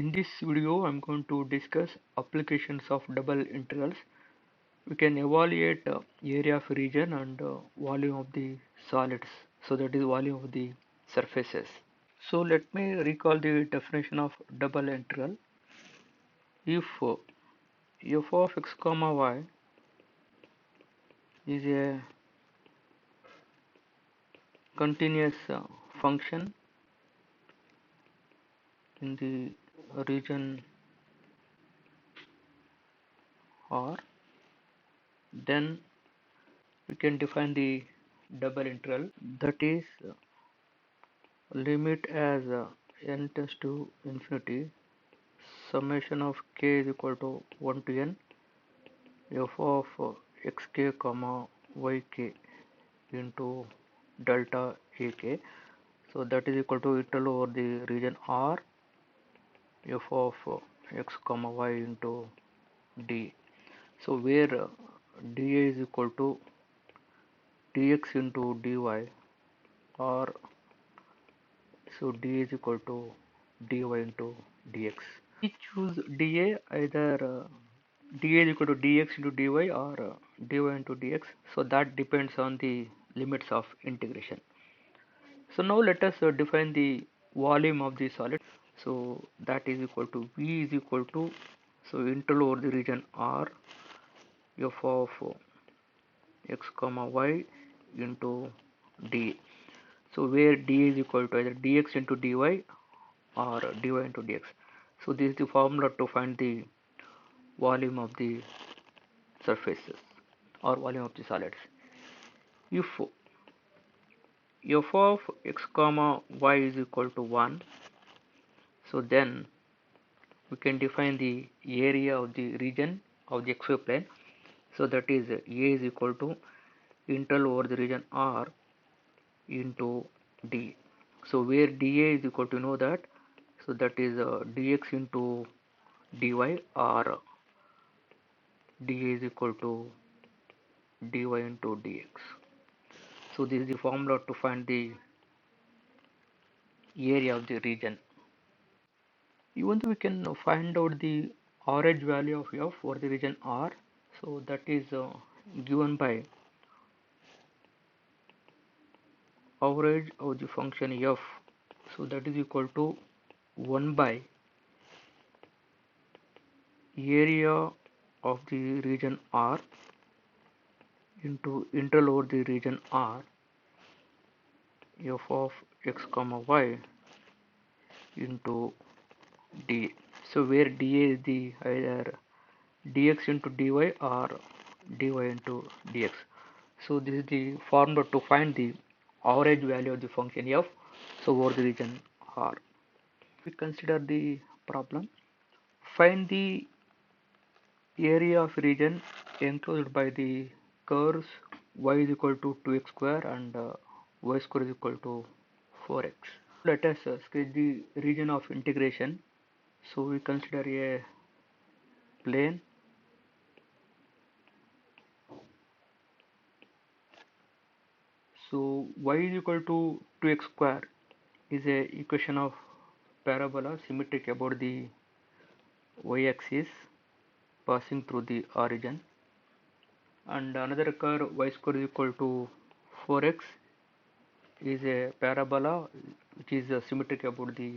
In this video, I'm going to discuss applications of double integrals. We can evaluate area of region and volume of the solids. So that is volume of the surfaces. So let me recall the definition of double integral. If f of x comma y is a continuous function in the region R, then we can define the double integral, that is limit as n tends to infinity, summation of k is equal to 1 to n f of xk comma yk into delta ak. So that is equal to integral over the region R f of x comma y into d. So where dA is equal to dx into dy, or so dA is equal to dy into dx. We choose dA, either dA is equal to dx into dy or dy into dx. So that depends on the limits of integration. So now let us define the volume of the solid. So that is equal to V is equal to, so integral over the region R f of x comma y into d. So where d is equal to either dx into dy or dy into dx. So this is the formula to find the volume of the surfaces or volume of the solids. If f of x comma y is equal to 1, so then we can define the area of the region of the xy plane. So that is A is equal to integral over the region R into d. So where dA is equal to, know that, so that is dx into dy, or dA is equal to dy into dx. So this is the formula to find the area of the region. Even though we can find out the average value of f for the region R, so that is given by average of the function f, so that is equal to 1 by area of the region R into integral over the region R f of x comma y into d. So where dA is the either dx into dy or dy into dx. So this is the formula to find the average value of the function f, so over the region R. We consider the problem. Find the area of region enclosed by the curves y is equal to 2x square and y square is equal to 4x. Let us sketch the region of integration. So we consider a plane. So y is equal to 2x square is a equation of parabola symmetric about the y-axis passing through the origin, and another curve y square is equal to 4x is a parabola which is symmetric about the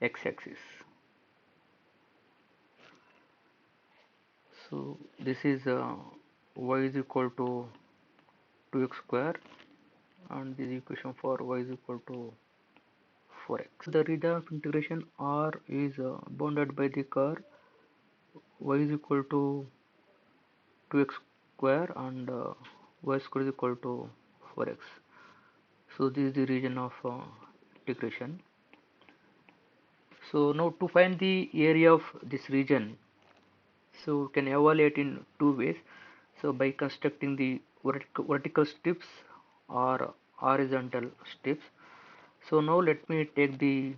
x-axis. So this is y is equal to 2x square, and this equation for y is equal to 4x. The region of integration R is bounded by the curve y is equal to 2x square and y square is equal to 4x. So this is the region of integration. So now to find the area of this region, so we can evaluate in two ways. So by constructing the vertical strips or horizontal strips. So now let me take the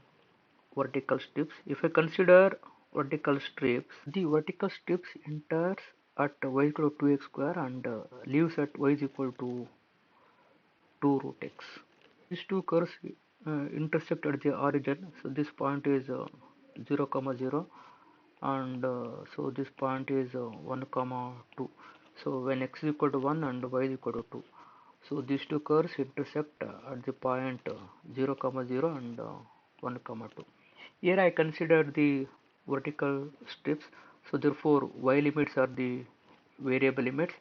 vertical strips. If I consider vertical strips, the vertical strips enters at y equal to 2x square and leaves at y is equal to 2 root x. These two curves intersect at the origin. So this point is 0 comma 0, and so this point is 1 comma 2. So when x is equal to 1 and y is equal to 2, so these two curves intersect at the point 0 comma 0 and 1 comma 2. Here I consider the vertical strips, so therefore y limits are the variable limits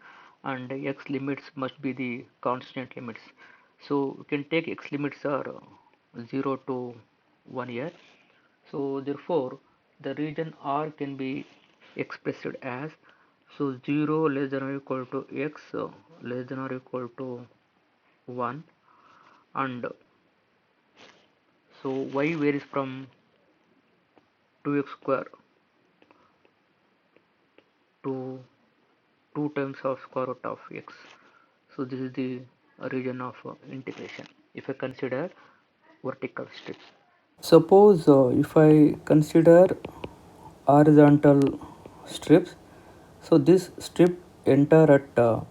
and x limits must be the constant limits. So we can take x limits are 0 to 1 here. So therefore the region R can be expressed as, so 0 less than or equal to x less than or equal to 1, and so y varies from 2x square to 2 times of square root of x. So this is the region of integration if I consider vertical strips. Suppose if I consider horizontal strips, so this strip enter at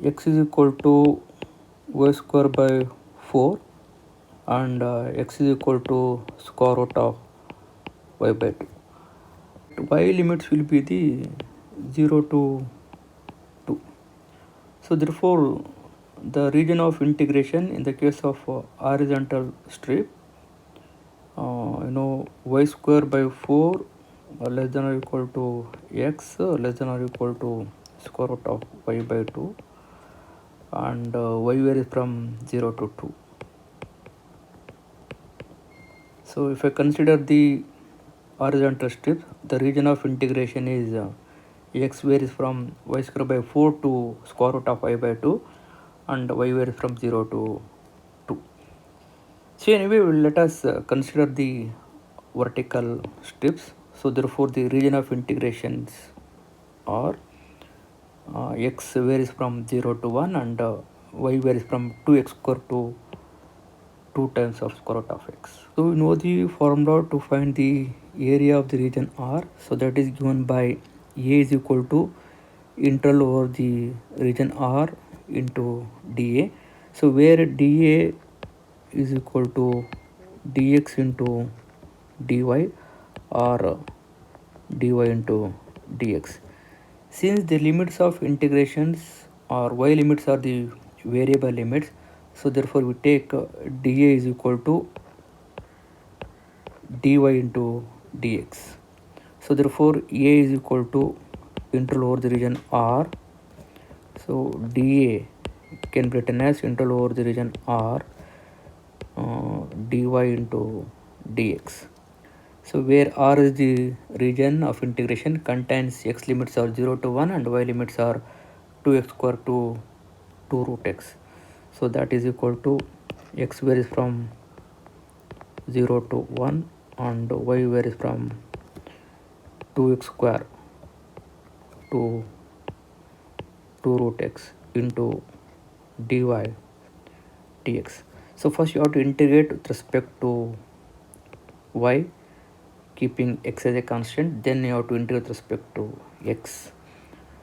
x is equal to y square by 4 and x is equal to square root of y by 2. Y limits will be the 0 to 2. So therefore the region of integration in the case of horizontal strip, y square by 4 less than or equal to x less than or equal to square root of y by 2, and y varies from 0 to 2. So if I consider the horizontal strip, the region of integration is x varies from y square by 4 to square root of y by 2, and y varies from 0 to 2. So anyway, let us consider the vertical strips. So therefore the region of integrations are x varies from 0 to 1 and y varies from 2x square to 2 times of square root of x. So we know the formula to find the area of the region R. So that is given by A is equal to integral over the region R into dA. So where dA is equal to dx into dy or dy into dx. Since the limits of integrations or y limits are the variable limits, so therefore we take dA is equal to dy into dx. So therefore A is equal to integral over the region R. So dA can be written as integral over the region R dy into dx. So where R is the region of integration contains x limits are 0 to 1 and y limits are 2x square to 2 root x. So that is equal to x varies from 0 to 1 and y varies from 2x square to 2 root x into dy dx. So first you have to integrate with respect to y, keeping x as a constant, then you have to integrate with respect to x.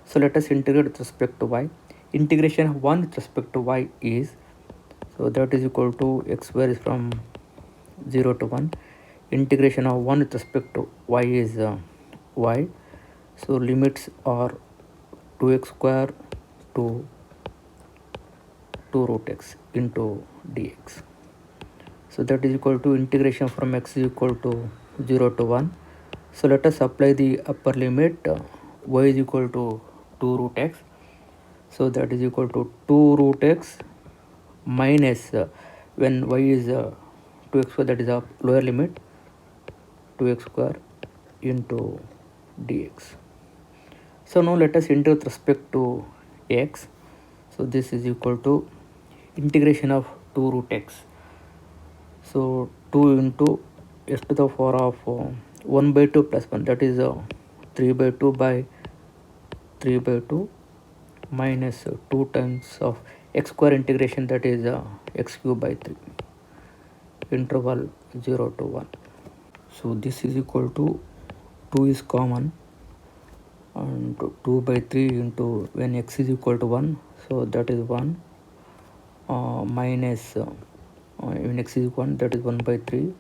So let us integrate with respect to y. Integration of 1 with respect to y is, so that is equal to x varies from 0 to 1. Integration of 1 with respect to y is y. So limits are 2x square to 2 root x into dx. So that is equal to integration from x is equal to 0 to 1. So let us apply the upper limit y is equal to 2 root x. So that is equal to 2 root x minus when y is 2x square, that is a lower limit, 2x square into dx. So now let us integrate with respect to x. So this is equal to integration of 2 root x. So 2 into x to the power of 1 by 2 plus 1, that is 3 by 2 by 3 by 2 minus 2 times of x square integration, that is x cube by 3, interval 0 to 1. So this is equal to 2 is common and 2 by 3 into when x is equal to 1, so that is 1 minus when x is 1, that is 1 by 3.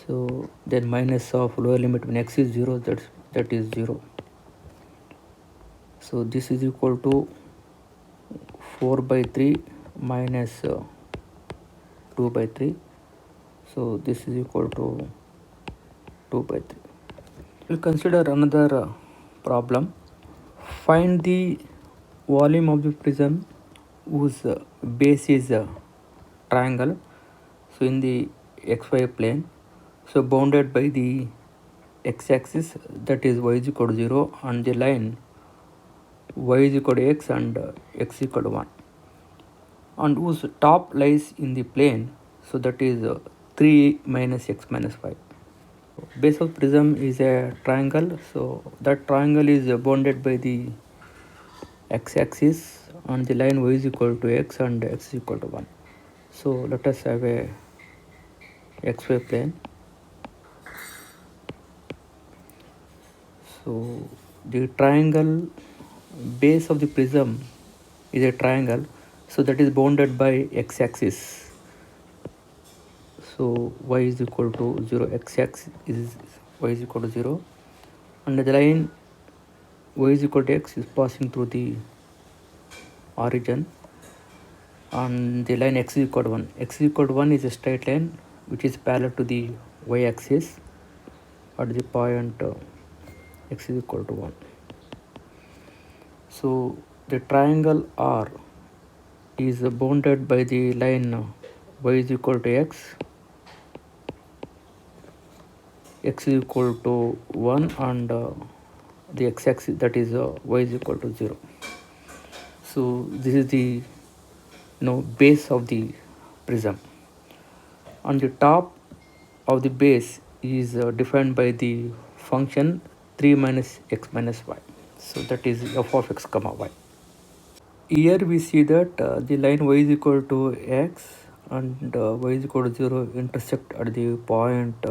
So then minus of lower limit when x is 0, that is 0. So this is equal to 4 by 3 minus 2 by 3. So this is equal to 2 by 3. We'll consider another problem. Find the volume of the prism whose base is a triangle. So in the xy plane, so bounded by the x-axis, that is y is equal to 0, and the line y is equal to x and x equal to 1, and whose top lies in the plane, so that is 3 minus x minus 5. Base of prism is a triangle, so that triangle is bounded by the x-axis and the line y is equal to x and x is equal to 1. So let us have a xy plane. So the triangle base of the prism is a triangle, so that is bounded by x-axis. So y is equal to 0, x-axis is y is equal to 0, and the line y is equal to x is passing through the origin, and the line x is equal to 1. X is equal to 1 is a straight line which is parallel to the y-axis at the point x is equal to 1. So the triangle R is bounded by the line y is equal to x is equal to 1, and the x-axis, that is y is equal to 0. So this is the base of the prism. On the top of the base is defined by the function 3 minus x minus y. So that is f of x comma y. Here we see that the line y is equal to x and y is equal to 0 intersect at the point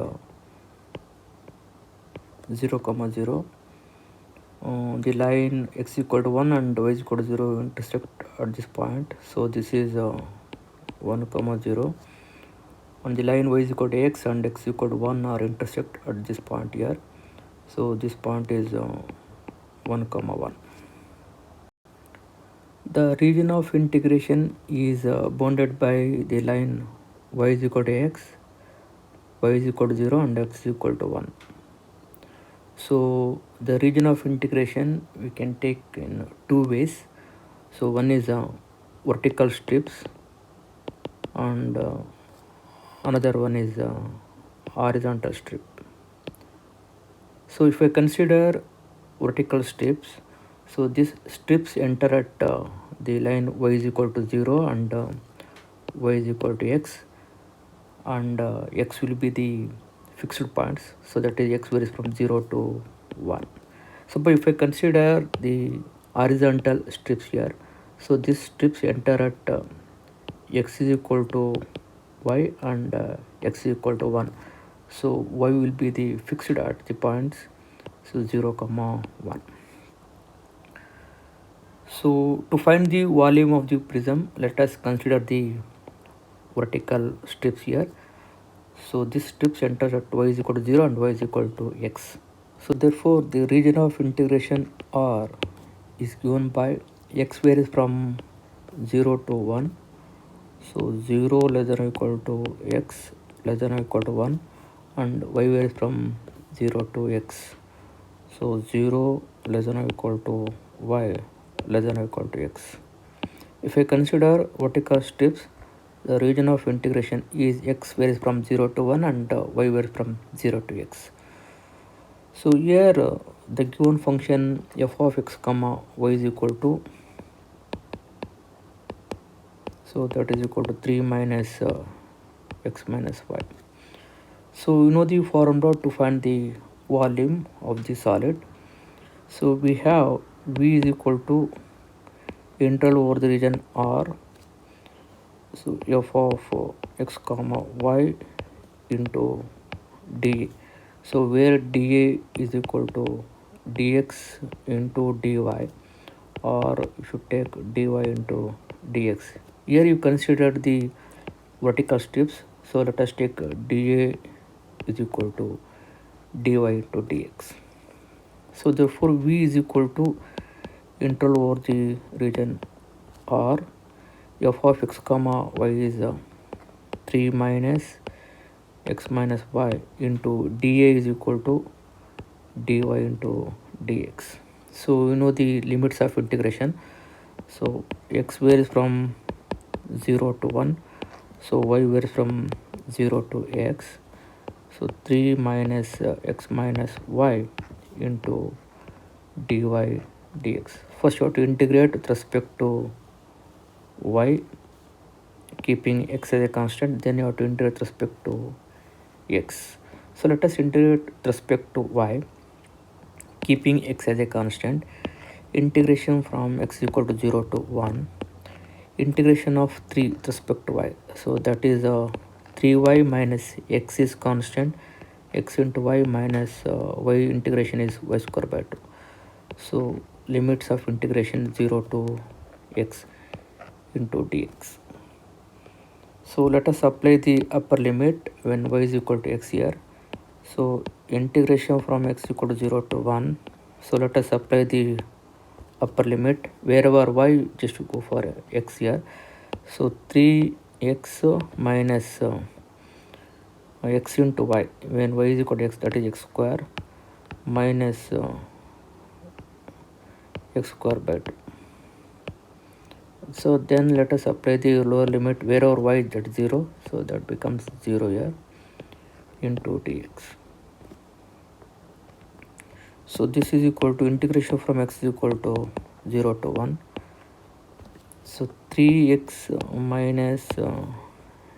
0 comma 0. The line x equal to 1 and y is equal to 0 intersect at this point. So this is 1 comma 0. On the line y is equal to x and x equal to 1 are intersect at this point here. So this point is 1 comma 1. The region of integration is bounded by the line y is equal to x, y is equal to 0 and x is equal to 1. So the region of integration we can take in two ways. So one is vertical strips, and another one is horizontal strip. So if I consider vertical strips, so these strips enter at the line y is equal to 0 and y is equal to x, and x will be the fixed points, so that is x varies from 0 to 1. So but if I consider the horizontal strips here, so these strips enter at x is equal to y and x is equal to 1. So y will be the fixed at the points, so 0 comma 1. So to find the volume of the prism, let us consider the vertical strips here. So this strips enter at y is equal to 0 and y is equal to x. So therefore the region of integration R is given by x varies from 0 to 1. So 0 less than or equal to x less than or equal to 1, and y varies from 0 to x. So 0 less than or equal to y less than or equal to x. If I consider vertical strips, the region of integration is x varies from 0 to 1 and y varies from 0 to x. So here the given function f of x comma y is equal to, so that is equal to 3 minus x minus y. So you know the formula to find the volume of the solid. So we have v is equal to integral over the region R, so f of x comma y into dA. So where dA is equal to dx into dy, or you should take dy into dx. Here you consider the vertical strips, so let us take dA is equal to dy into dx. So therefore v is equal to interval over the region R, f of x comma y is 3 minus x minus y into dA is equal to dy into dx. So you know the limits of integration. So x varies from 0 to 1, so y varies from 0 to x. So 3 minus x minus y into dy dx. First you have to integrate with respect to y, keeping x as a constant, then you have to integrate with respect to x. So let us integrate with respect to y, keeping x as a constant. Integration from x equal to 0 to 1, integration of 3 with respect to y, so that is 3y minus x is constant, x into y minus y integration is y square by 2. So limits of integration 0 to x into dx. So let us apply the upper limit when y is equal to x here. So integration from x equal to 0 to 1. So let us apply the upper limit wherever y, just go for x here. So 3x minus x into y, when y is equal to x, that is x square minus x square by 2. So then let us apply the lower limit wherever y is at 0, so that becomes 0 here into dx. So this is equal to integration from x is equal to 0 to 1. So 3x minus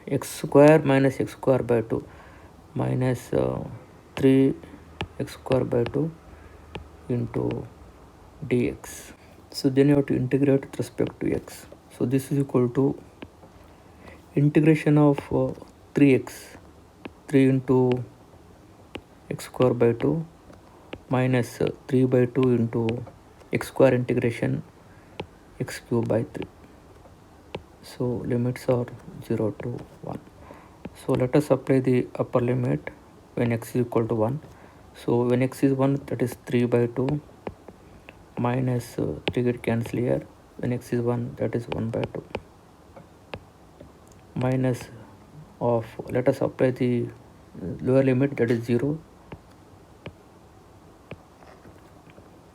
x square minus x square by 2 minus 3 x square by 2 into dx. So then you have to integrate with respect to x. So this is equal to integration of 3x, 3 into x square by 2 minus 3 by 2 into x square integration x cube by 3. So limits are 0 to 1. So let us apply the upper limit when x is equal to 1. So when x is 1, that is 3 by 2 minus 3 get cancel here. When x is 1, that is 1 by 2 minus of, let us apply the lower limit, that is 0.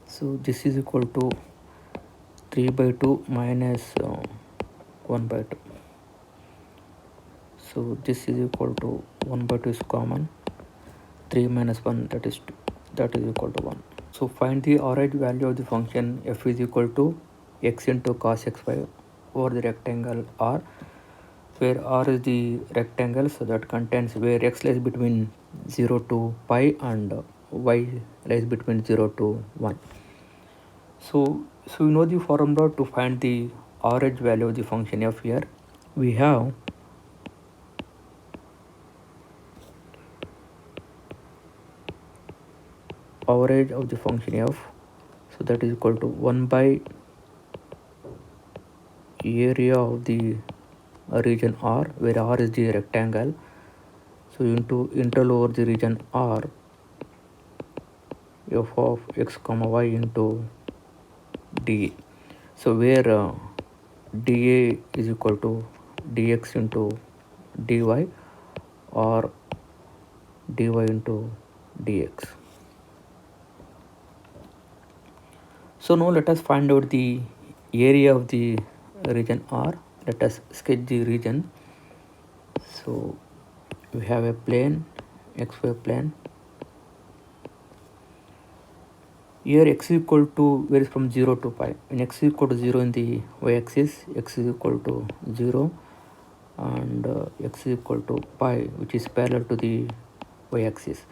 So this is equal to 3 by 2 minus 1 by 2. So this is equal to 1 by 2 is common, 3 minus 1, that is 2, that is equal to 1. So find the average value of the function f is equal to x into cos xy over the rectangle R, where R is the rectangle, so that contains where x lies between 0 to pi and y lies between 0 to 1. So you know the formula to find the average value of the function f here. We have average of the function f, so that is equal to 1 by area of the region R, where R is the rectangle, so into interval over the region R, f of x comma y into dA. So where dA is equal to dx into dy or dy into dx. So now let us find out the area of the region R. Let us sketch the region. So we have a plane, xy plane. Here x is equal to varies from 0 to pi. When x is equal to 0 in the y-axis, x is equal to 0, and x is equal to pi, which is parallel to the y-axis.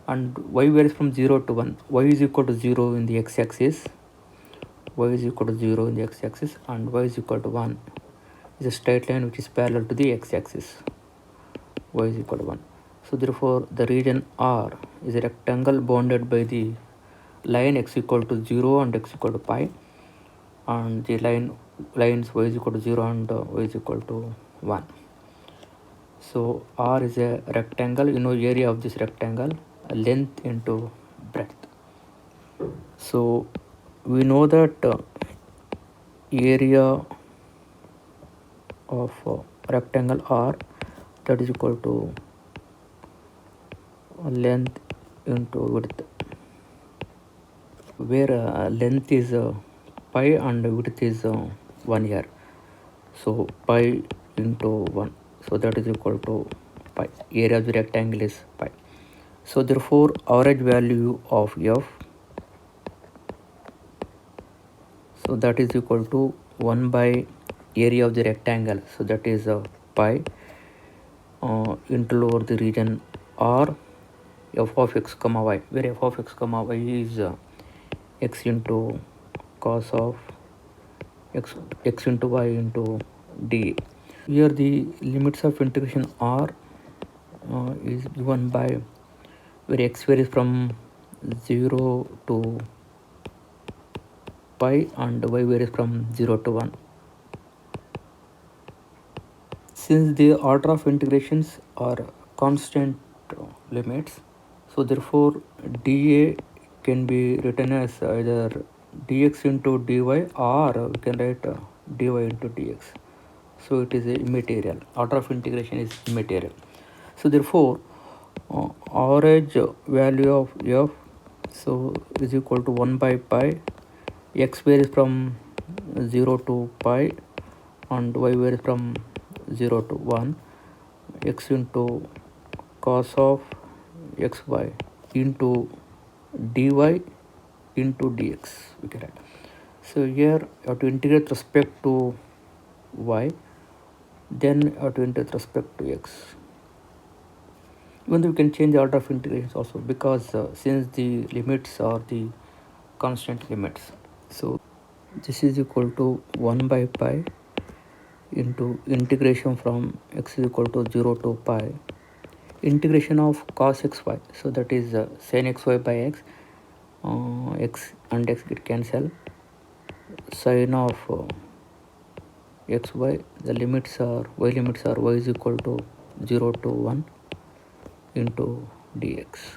And y varies from 0 to 1. Y is equal to 0 in the x-axis, y is equal to 0 in the x-axis, and y is equal to 1 is a straight line which is parallel to the x-axis, y is equal to 1. So therefore the region R is a rectangle bounded by the line x equal to 0 and x equal to pi, and the lines y is equal to 0 and y is equal to 1. So R is a rectangle, area of this rectangle, length into breadth. So we know that area of rectangle R, that is equal to length into width, where length is pi and width is 1 year. So pi into 1, so that is equal to pi. Area of the rectangle is pi. So therefore average value of f, so that is equal to 1 by area of the rectangle, so that is pi into lower the region R f of x comma y, where f of x comma y is x into cos of x into y into dA. Here the limits of integration R is given by where x varies from 0 to pi and y varies from 0 to 1. Since the order of integrations are constant limits, so therefore dA can be written as either dx into dy, or we can write dy into dx. So it is a immaterial. Order of integration is immaterial. So therefore average value of f, so is equal to 1 by pi. X varies from 0 to pi and y varies from 0 to 1, x into cos of xy into dy into dx, we can write. So here you have to integrate respect to y, then you have to integrate respect to x. Even though we can change the order of integrations also, because since the limits are the constant limits. So this is equal to 1 by pi into integration from x is equal to 0 to pi, integration of cos xy, so that is sin xy by x, x and x get cancel, sin of xy, the limits are y is equal to 0 to 1 into dx.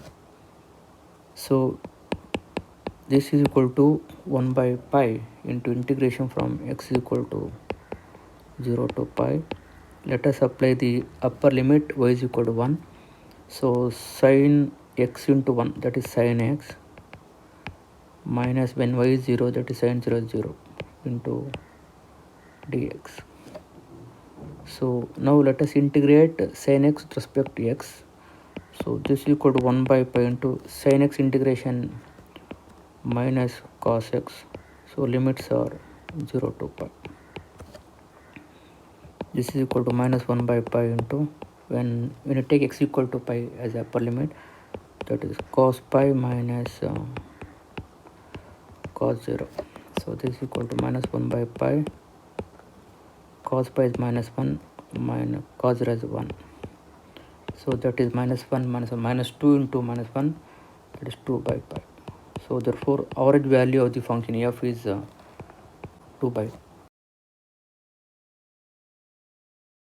So this is equal to 1 by pi into integration from x is equal to 0 to pi. Let us apply the upper limit y is equal to 1. So sin x into 1, that is sin x, minus when y is 0, that is sin 0 is 0 into dx. So now let us integrate sin x with respect to x. So this is equal to 1 by pi into sin x integration minus cos x. So limits are 0 to pi. This is equal to minus 1 by pi into, when you take x equal to pi as upper limit, that is cos pi minus cos 0. So this is equal to minus 1 by pi, cos pi is minus 1, minus cos 0 is 1. So that is minus 1 minus 1, minus 2 into minus 1, that is 2 by pi. So therefore average value of the function f is 2 by